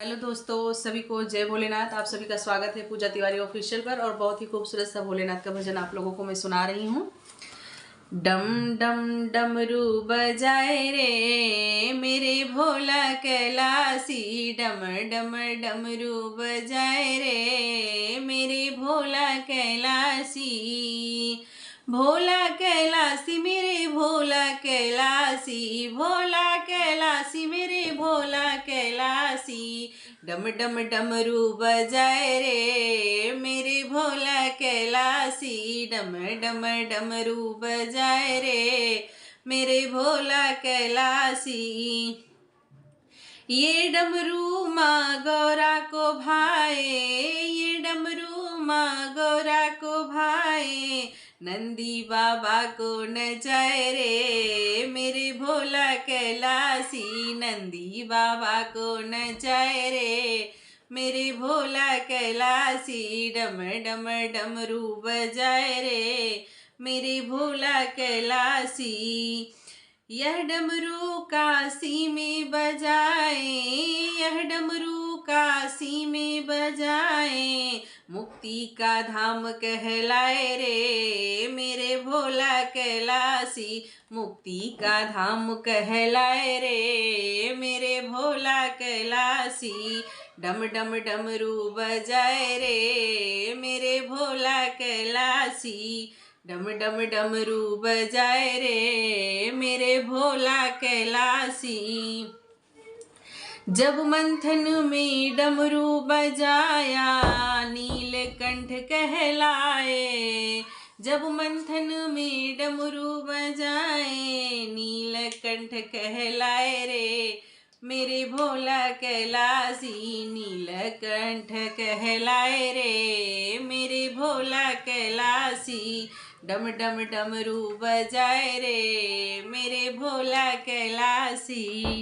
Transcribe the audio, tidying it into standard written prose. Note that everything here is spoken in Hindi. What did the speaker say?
हेलो दोस्तों, सभी को जय भोलेनाथ। आप सभी का स्वागत है पूजा तिवारी ऑफिशियल पर। और बहुत ही खूबसूरत सा भोलेनाथ का भजन आप लोगों को मैं सुना रही हूँ। डम डम डमरू बजाए रे मेरे भोला कैलासी, डम डम डमरू बजाए रे मेरे भोला कैलासी। भोला कैलासी मेरे भोला कैलासी, भोला कैलासी मेरे भोला कैलासी। डम डम डमरू बजाए रे मेरे भोला कैलासी, डम डम डमरू बजाए रे मेरे भोला कैलासी। ये डमरू माँ गौरा को भाए, ये डमरू माँ गौरा को भाए, नंदी बाबा को नचाए रे मेरे भोला कैलासी, नंदी बाबा को नचाए रे मेरे भोला कैलासी। डम डम डमरू बजाए रे मेरे भोला कैलासी। यह डमरू काशी में बजाए, यह डमरू काशी में बजाए, मुक्ति का धाम कहलाए रे मेरे भोला कैलासी, मुक्ति का धाम कहलाए रे मेरे भोला कैलासी। डम डम डमरू बजाए रे मेरे भोला कैलासी, डम डम डमरू बजाए रे मेरे भोला कैलासी। जब मंथन में डमरू बजाया नीलकंठ कहलाए, जब मंथन में डमरू बजाए नीलकंठ कहलाए रे मेरे भोला कैलासी, नीलकंठ कहलाए रे मेरे भोला कैलासी। डम डम डमरू बजाए रे मेरे भोला कैलासी।